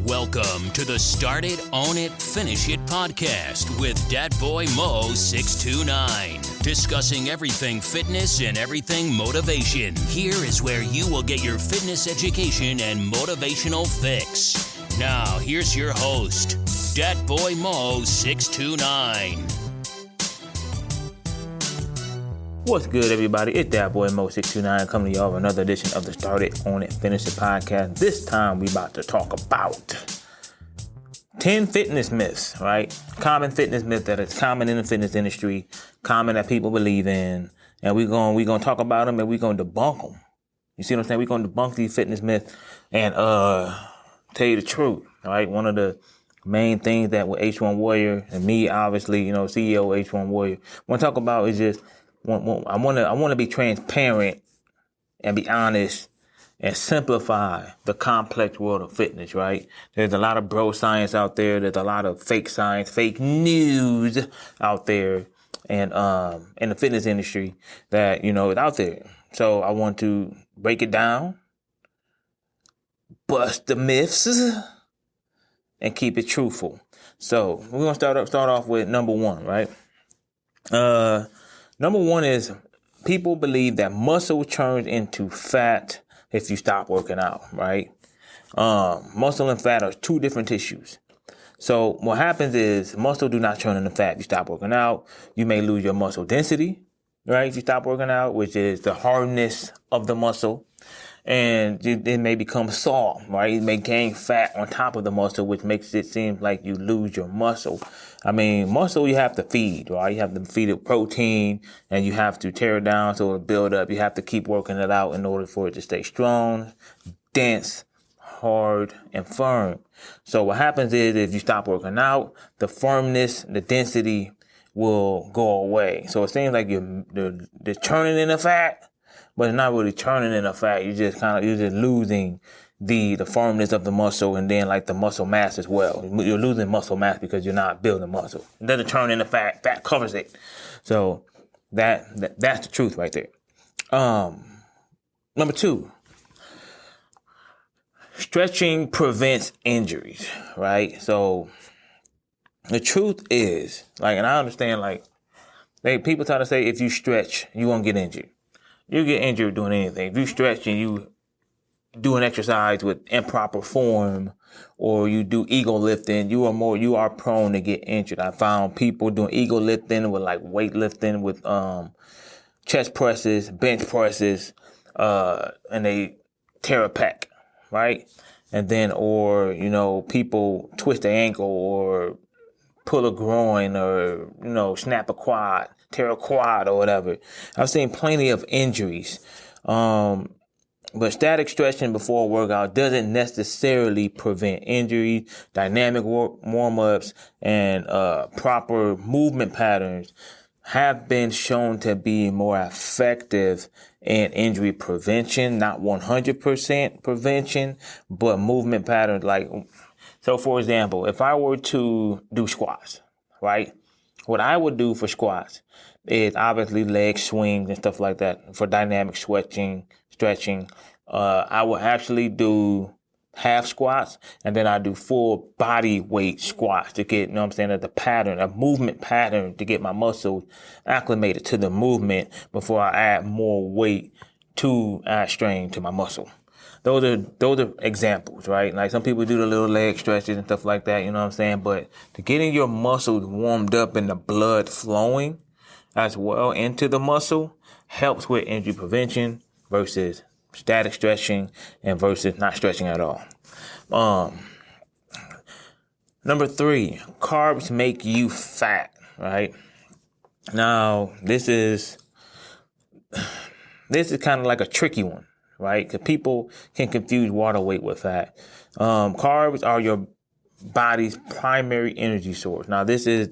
Welcome to the Start It, Own It, Finish It podcast with Dat Boy Mo 629. Discussing everything fitness and everything motivation. Here is where you will get your fitness education and motivational fix. Now, here's your host, Dat Boy Mo 629. What's good, everybody? It's Dat Boy Mo 629 coming to y'all with another edition of the Start It, Own It, Finish It podcast. This time, we about to talk about 10 fitness myths, right? Common fitness myths that is common in the fitness industry, common that people believe in, and we're gonna talk about them and we're gonna debunk them. You see what I'm saying? We're gonna debunk these fitness myths and tell you the truth, right? One of the main things that with H1 Warrior and me, obviously, CEO H1 Warrior, want to talk about is just I want to be transparent and be honest and simplify the complex world of fitness, right? There's a lot of bro science out there. There's a lot of fake science, fake news out there, and in the fitness industry that is out there. So I want to break it down, bust the myths, and keep it truthful. So we're gonna start off with number one, right? Number one is people believe that muscle turns into fat if you stop working out, right? Muscle and fat are two different tissues. So what happens is muscle do not turn into fat if you stop working out. You may lose your muscle density, right? If you stop working out, which is the hardness of the muscle. And it may become soft, right? It may gain fat on top of the muscle, which makes it seem like you lose your muscle. I mean, muscle you have to feed, right? You have to feed it protein and you have to tear it down so it'll build up. You have to keep working it out in order for it to stay strong, dense, hard, and firm. So what happens is if you stop working out, the firmness, the density will go away. So it seems like you're turning into fat, but it's not really turning into fat. You're just losing the firmness of the muscle and then like the muscle mass as well. You're losing muscle mass because you're not building muscle. It doesn't turn into fat. Fat covers it. So that's the truth right there. Number two, stretching prevents injuries, right? So the truth is, and I understand, people try to say if you stretch, you won't get injured. You get injured doing anything. If you stretch and you do an exercise with improper form or you do ego lifting, you are prone to get injured. I found people doing ego lifting with weightlifting with chest presses, bench presses, and they tear a pec, right? And then people twist their ankle or pull a groin or, snap a quad, tear a quad or whatever. I've seen plenty of injuries. But static stretching before a workout doesn't necessarily prevent injury. Dynamic warm-ups and proper movement patterns have been shown to be more effective in injury prevention, not 100% prevention, but movement patterns so for example, if I were to do squats, right? What I would do for squats is obviously leg swings and stuff like that for dynamic stretching. I will actually do half squats and then I do full body weight squats to get, a movement pattern to get my muscles acclimated to the movement before I add more weight to add strain to my muscle. Those are examples, right? Like some people do the little leg stretches and stuff like that, But to getting your muscles warmed up and the blood flowing as well into the muscle helps with injury prevention versus static stretching and versus not stretching at all. Number three, carbs make you fat, right? Now, this is kind of like a tricky one, right? Because people can confuse water weight with fat. Carbs are your body's primary energy source. Now, this is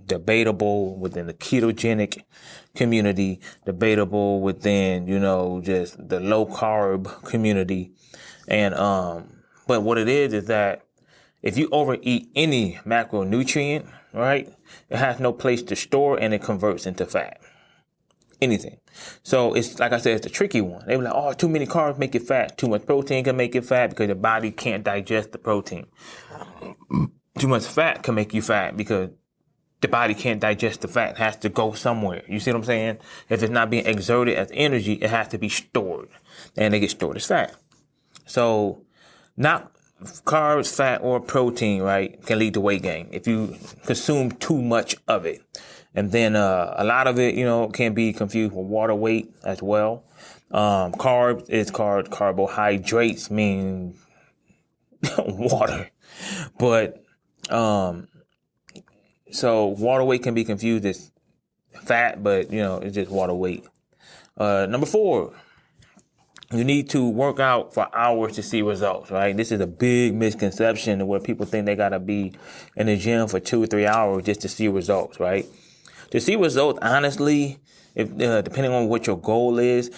debatable within the ketogenic community, debatable within, just the low carb community. And, but what it is that if you overeat any macronutrient, right, it has no place to store and it converts into fat. anything. So it's like I said, it's a tricky one. They were like, oh, too many carbs make you fat. Too much protein can make you fat because your body can't digest the protein. Too much fat can make you fat because the body can't digest the fat. It has to go somewhere. You see what I'm saying? If it's not being exerted as energy, it has to be stored. And they get stored as fat. So not carbs, fat, or protein, right, can lead to weight gain if you consume too much of it. And then a lot of it, can be confused with water weight as well. Carbs is carbohydrates mean water. But so water weight can be confused as fat, but it's just water weight. Number 4, you need to work out for hours to see results, right? This is a big misconception where people think they gotta be in the gym for 2 or 3 hours just to see results, right? To see results, honestly, if depending on what your goal is,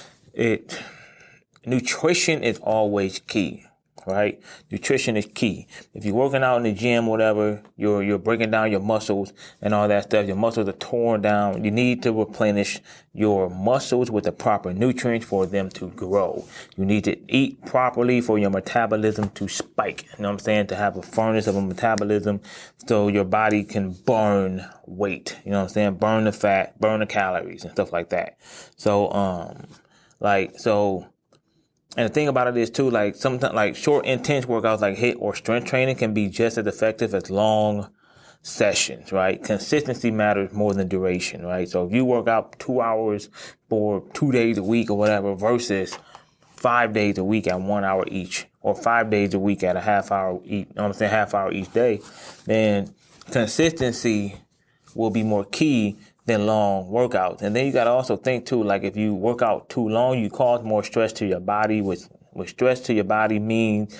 nutrition is always key. Right? Nutrition is key. If you're working out in the gym, whatever, you're breaking down your muscles and all that stuff. Your muscles are torn down. You need to replenish your muscles with the proper nutrients for them to grow. You need to eat properly for your metabolism to spike. You know what I'm saying? To have a furnace of a metabolism so your body can burn weight. You know what I'm saying? Burn the fat, burn the calories and stuff like that. And the thing about it is too, like sometimes like short intense workouts like HIIT or strength training can be just as effective as long sessions, right? Consistency matters more than duration, right? So if you work out 2 hours for 2 days a week or whatever versus 5 days a week at 1 hour each, or 5 days a week at a half hour each day, then consistency will be more key than long workouts. And then you got to also think too, like if you work out too long, you cause more stress to your body, which stress to your body means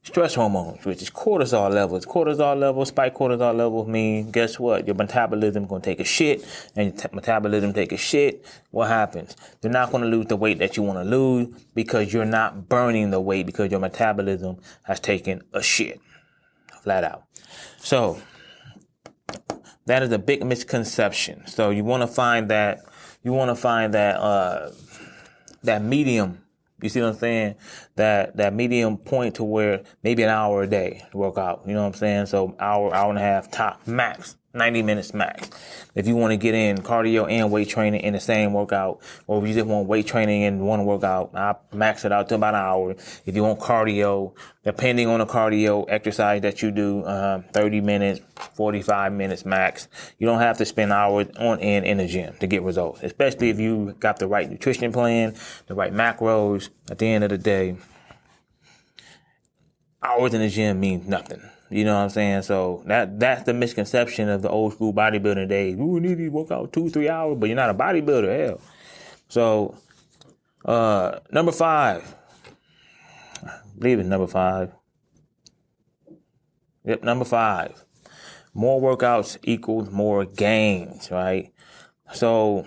stress hormones, which is cortisol levels. Spike cortisol levels mean, guess what? Your metabolism going to take a shit, and your metabolism take a shit. What happens? You're not going to lose the weight that you want to lose because you're not burning the weight because your metabolism has taken a shit. Flat out. So that is a big misconception. So you want to find that that medium. You see what I'm saying? That medium point to where maybe an hour a day to work out. You know what I'm saying? So hour and a half top max. 90 minutes max. If you want to get in cardio and weight training in the same workout, or if you just want weight training and one workout, I max it out to about an hour. If you want cardio, depending on the cardio exercise that you do, 30 minutes, 45 minutes max. You don't have to spend hours on end in the gym to get results, especially if you got the right nutrition plan, the right macros. At the end of the day, hours in the gym means nothing. You know what I'm saying? So that's the misconception of the old school bodybuilding days. You need to work out 2-3 hours, but you're not a bodybuilder. Hell. So, number 5. I believe it's number 5. Yep, number 5. More workouts equals more gains, right? So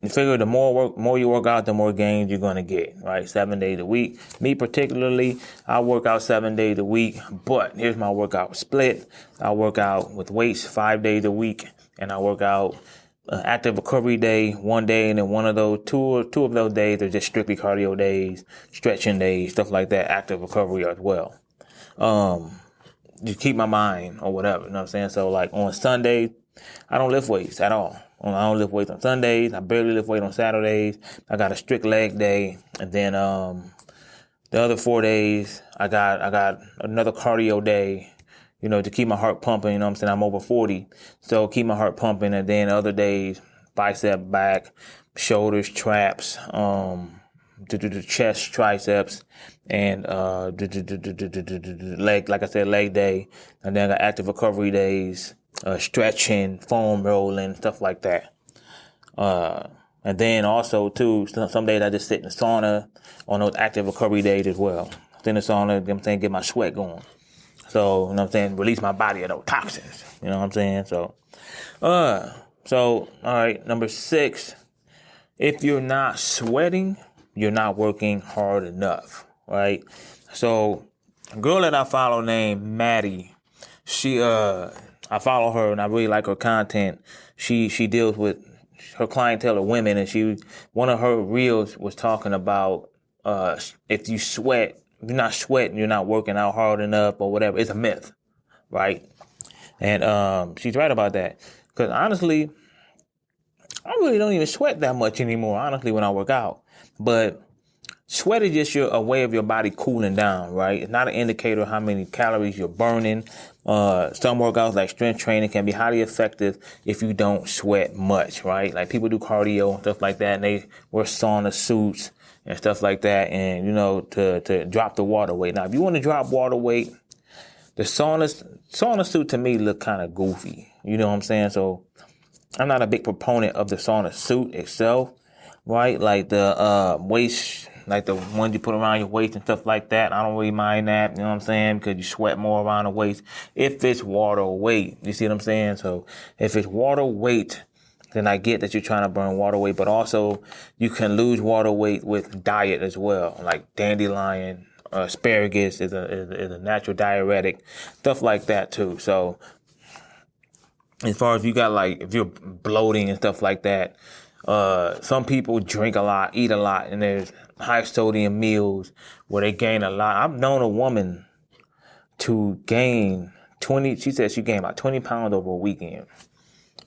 you figure the more you work out, the more gains you're going to get, right? 7 days a week. Me particularly, I work out 7 days a week, but here's my workout split. I work out with weights 5 days a week, and I work out active recovery day 1 day, and then two of those days are just strictly cardio days, stretching days, stuff like that, active recovery as well. Just keep my mind or whatever, you know what I'm saying? So like on Sunday, I don't lift weights at all. I don't lift weights on Sundays. I barely lift weight on Saturdays. I got a strict leg day. And then the other 4 days, I got another cardio day, to keep my heart pumping. You know what I'm saying? I'm over 40. So keep my heart pumping. And then other days, bicep, back, shoulders, traps, the chest, triceps, and leg, like I said, leg day. And then I got active recovery days. Stretching, foam rolling, stuff like that. And then also too, some days I just sit in the sauna on those active recovery days as well. Sit in the sauna, you know what I'm saying, get my sweat going. So, you know what I'm saying, release my body of those toxins. You know what I'm saying? So, all right, number 6. If you're not sweating, you're not working hard enough, right? So, a girl that I follow named Maddie, I follow her and I really like her content. She deals with her clientele are women, and one of her reels was talking about if you sweat, you're not sweating, you're not working out hard enough or whatever. It's a myth, right? And she's right about that. Because honestly, I really don't even sweat that much anymore, honestly, when I work out. But sweat is just a way of your body cooling down, right? It's not an indicator of how many calories you're burning. Some workouts like strength training can be highly effective if you don't sweat much, right? Like people do cardio and stuff like that, and they wear sauna suits and stuff like that, and to drop the water weight. Now, if you want to drop water weight, the sauna suit to me look kind of goofy. You know what I'm saying? So I'm not a big proponent of the sauna suit itself, right? Like the waist, like the ones you put around your waist and stuff like that. I don't really mind that, you know what I'm saying? Because you sweat more around the waist if it's water weight. You see what I'm saying? So if it's water weight, then I get that you're trying to burn water weight, but also you can lose water weight with diet as well, like dandelion, asparagus is a natural diuretic, stuff like that too. So as far as you got, like, if you're bloating and stuff like that, some people drink a lot, eat a lot, and there's high sodium meals where they gain a lot. I've known a woman to gain 20, she said she gained about 20 pounds over a weekend.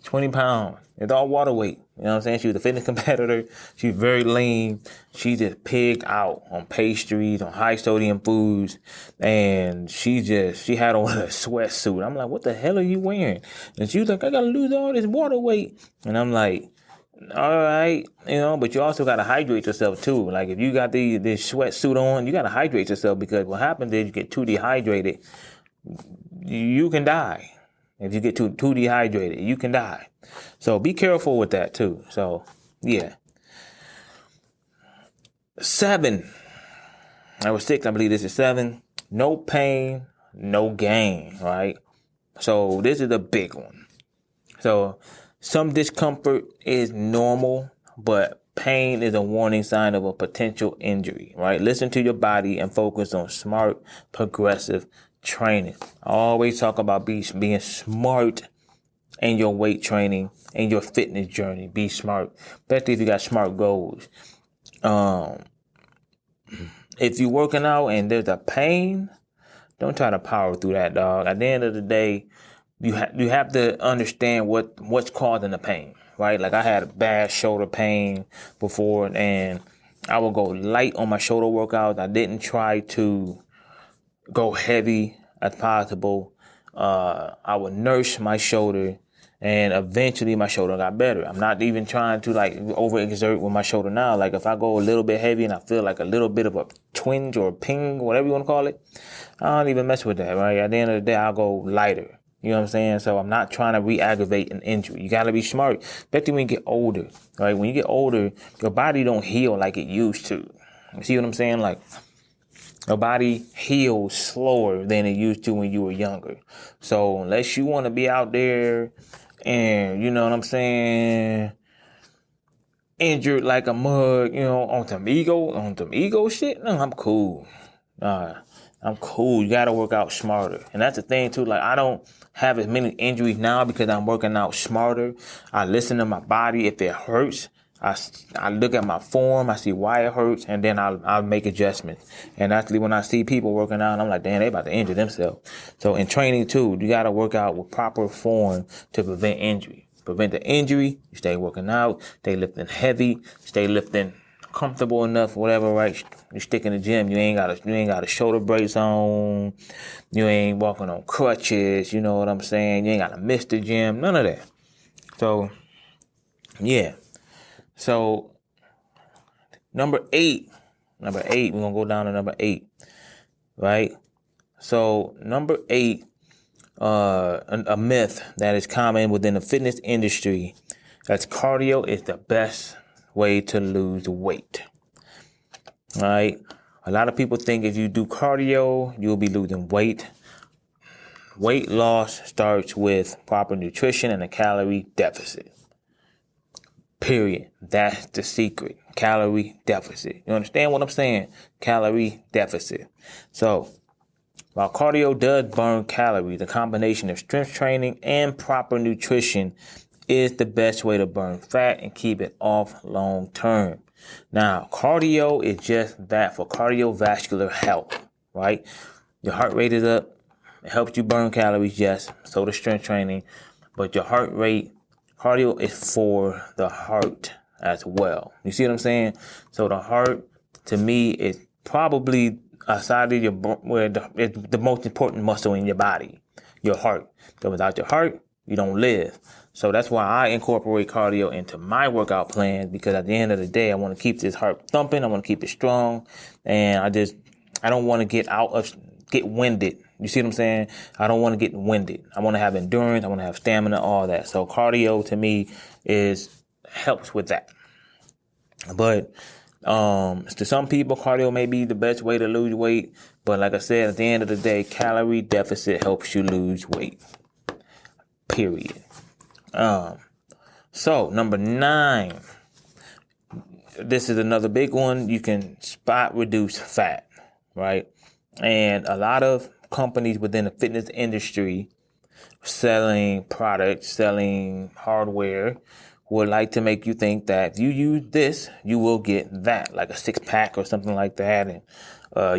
20 pounds. It's all water weight. You know what I'm saying? She was a fitness competitor. She's very lean. She just pigged out on pastries, on high sodium foods. And she had on a sweatsuit. I'm like, what the hell are you wearing? And she was like, I got to lose all this water weight. And I'm like, all right, but you also got to hydrate yourself too. Like if you got this sweatsuit on, you got to hydrate yourself, because what happens is you get too dehydrated, you can die. If you get too dehydrated, you can die. So be careful with that too. So yeah. 7. Number 6, I believe this is 7. No pain, no gain, right? So this is a big one. So some discomfort is normal, but pain is a warning sign of a potential injury, right? Listen to your body and focus on smart, progressive training. I always talk about being smart in your weight training and your fitness journey. Be smart, especially if you got smart goals. If you're working out and there's a pain, don't try to power through that, dog. At the end of the day, you have to understand what's causing the pain, right? Like I had bad shoulder pain before, and I would go light on my shoulder workouts. I didn't try to go heavy as possible. I would nurse my shoulder, and eventually my shoulder got better. I'm not even trying to like overexert with my shoulder now. Like if I go a little bit heavy and I feel like a little bit of a twinge or a ping, whatever you want to call it, I don't even mess with that, right? At the end of the day, I'll go lighter. You know what I'm saying? So I'm not trying to re-aggravate an injury. You got to be smart, especially when you get older, right? When you get older, your body don't heal like it used to. You see what I'm saying? Like your body heals slower than it used to when you were younger. So unless you want to be out there and, you know what I'm saying, injured like a mug, on some ego shit, no, I'm cool. I'm cool. You got to work out smarter. And that's the thing too. Like I don't have as many injuries now because I'm working out smarter. I listen to my body. If it hurts, I look at my form. I see why it hurts, and then I'll make adjustments. And actually, when I see people working out, I'm like, damn, they about to injure themselves. So in training too, you got to work out with proper form to prevent injury. Prevent the injury. You stay working out. Stay lifting heavy. Stay lifting comfortable enough, whatever, right? You stick in the gym, you ain't got a shoulder brace on, you ain't walking on crutches, you know what I'm saying? You ain't got to miss the gym, none of that. So, yeah. So, number 8, we're going to go down to number 8, right? So, number 8, a myth that is common within the fitness industry, that's cardio is the best way to lose weight. All right. A lot of people think if you do cardio, you'll be losing weight. Weight loss starts with proper nutrition and a calorie deficit. Period. That's the secret. Calorie deficit. You understand what I'm saying? Calorie deficit. So, while cardio does burn calories, the combination of strength training and proper nutrition is the best way to burn fat and keep it off long term. Now, cardio is just that, for cardiovascular health, right? Your heart rate is up. It helps you burn calories, yes. So does strength training. But your heart rate, cardio is for the heart as well. You see what I'm saying? So the heart, to me, is probably outside of it's the most important muscle in your body, your heart. Because without your heart, you don't live. So that's why I incorporate cardio into my workout plan, because at the end of the day, I want to keep this heart thumping. I want to keep it strong. And I don't want to get winded. You see what I'm saying? I don't want to get winded. I want to have endurance. I want to have stamina, all that. So cardio to me helps with that. But to some people, cardio may be the best way to lose weight. But like I said, at the end of the day, calorie deficit helps you lose weight. Period. So number 9, this is another big one. You can spot reduce fat, right? And a lot of companies within the fitness industry selling products, selling hardware, would like to make you think that if you use this, you will get that, like a 6-pack or something like that. And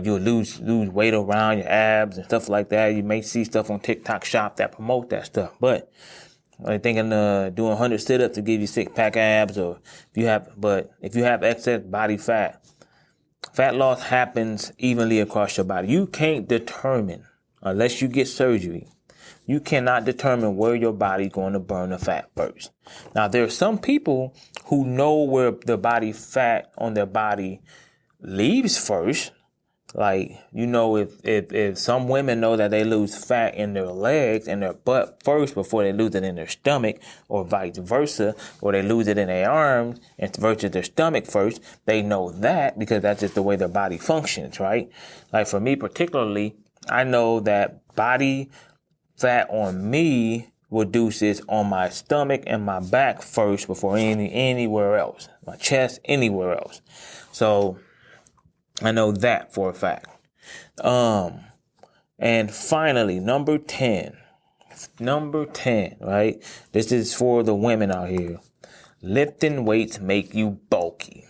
you'll lose weight around your abs and stuff like that. You may see stuff on TikTok Shop that promote that stuff. But are you thinking doing 100 sit-ups to give you 6-pack abs? Or if you have excess body fat, fat loss happens evenly across your body. You can't determine, unless you get surgery, you cannot determine where your body's going to burn the fat first. Now, there are some people who know where the body fat on their body leaves first. Like, if some women know that they lose fat in their legs and their butt first before they lose it in their stomach, or vice versa, or they lose it in their arms and versus their stomach first, they know that because that's just the way their body functions, right? Like for me particularly, I know that body fat on me reduces on my stomach and my back first before anywhere else, my chest, anywhere else. So I know that for a fact. And finally, number 10, right? This is for the women out here. Lifting weights make you bulky.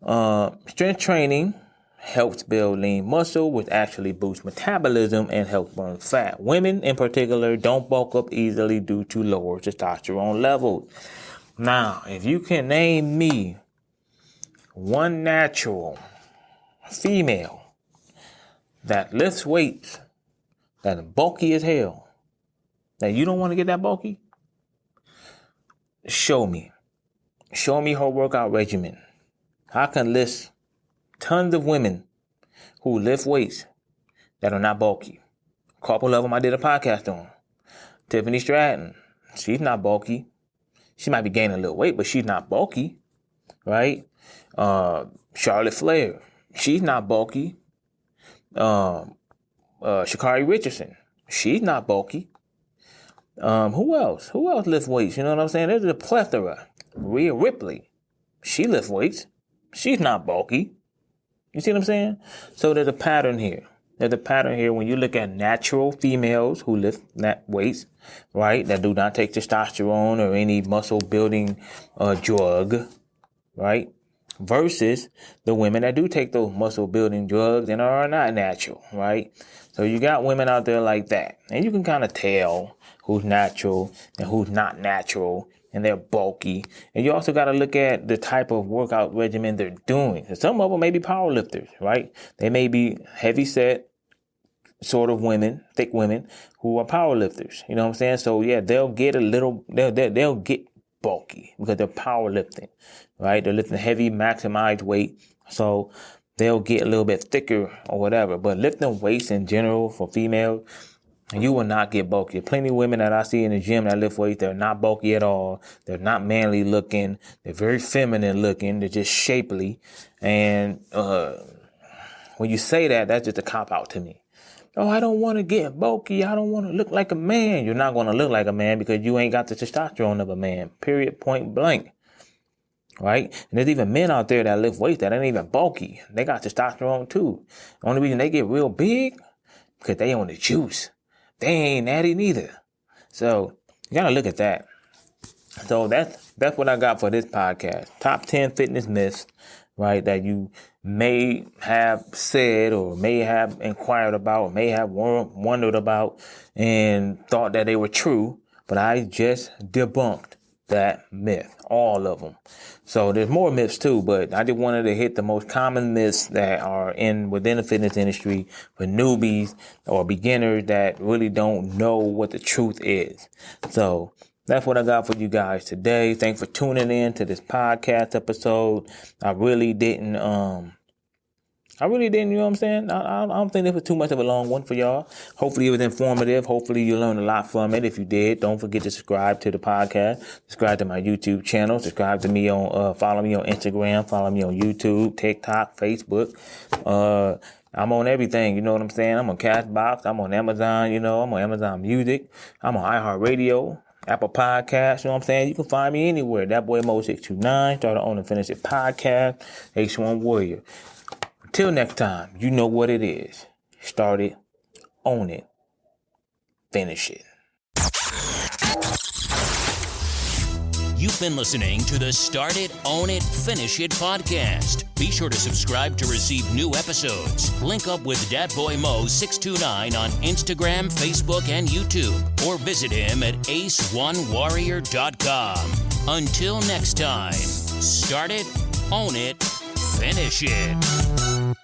Strength training helps build lean muscle, which actually boosts metabolism and helps burn fat. Women in particular don't bulk up easily due to lower testosterone levels. Now, if you can name me one natural female that lifts weights that is bulky as hell, that you don't want to get that bulky, show me her workout regimen. I can list tons of women who lift weights that are not bulky. A couple of them I did a podcast on. Tiffany Stratton, she's not bulky. She might be gaining a little weight, but she's not bulky, right? Charlotte Flair, she's not bulky. Sha'Carri Richardson, she's not bulky. Who else lifts weights? You know what I'm saying? There's a plethora. Rhea Ripley, she lifts weights. She's not bulky. You see what I'm saying? So there's a pattern here. When you look at natural females who lift weights, right, that do not take testosterone or any muscle building drug, right, versus the women that do take those muscle building drugs and are not natural, right? So you got women out there like that. And you can kind of tell who's natural and who's not natural, and they're bulky. And you also got to look at the type of workout regimen they're doing. And some of them may be power lifters, right? They may be heavy set sort of women, thick women who are power lifters. You know what I'm saying? So yeah, they'll get bulky because they're power lifting, right? They're lifting heavy, maximized weight. So they'll get a little bit thicker or whatever. But lifting weights in general for females, you will not get bulky. Plenty of women that I see in the gym that lift weights, they're not bulky at all. They're not manly looking. They're very feminine looking. They're just shapely. And when you say that, that's just a cop-out to me. Oh, I don't want to get bulky. I don't want to look like a man. You're not going to look like a man because you ain't got the testosterone of a man. Period, point blank. Right? And there's even men out there that lift weights that ain't even bulky. They got testosterone too. The only reason they get real big because they on the juice. They ain't natty neither. So you got to look at that. So that's what I got for this podcast. Top 10 fitness myths, right, that you may have said or may have inquired about or may have wondered about and thought that they were true, but I just debunked that myth, all of them. So there's more myths too, but I just wanted to hit the most common myths that are within the fitness industry for newbies or beginners that really don't know what the truth is. So that's what I got for you guys today. Thanks for tuning in to this podcast episode. I really didn't, you know what I'm saying? I don't think this was too much of a long one for y'all. Hopefully it was informative. Hopefully you learned a lot from it. If you did, don't forget to subscribe to the podcast. Subscribe to my YouTube channel. Subscribe to me on, follow me on Instagram. Follow me on YouTube, TikTok, Facebook. I'm on everything, you know what I'm saying? I'm on Castbox. I'm on Amazon, I'm on Amazon Music. I'm on iHeartRadio, Apple Podcasts, you know what I'm saying? You can find me anywhere. That boy Mo 629, started on and finish it podcast, H1 Warrior. Until next time, you know what it is. Start it, own it, finish it. You've been listening to the Start It, Own It, Finish It podcast. Be sure to subscribe to receive new episodes. Link up with Dat Boy Mo 629 on Instagram, Facebook, and YouTube, or visit him at ace1warrior.com. Until next time, start it, own it, finish it.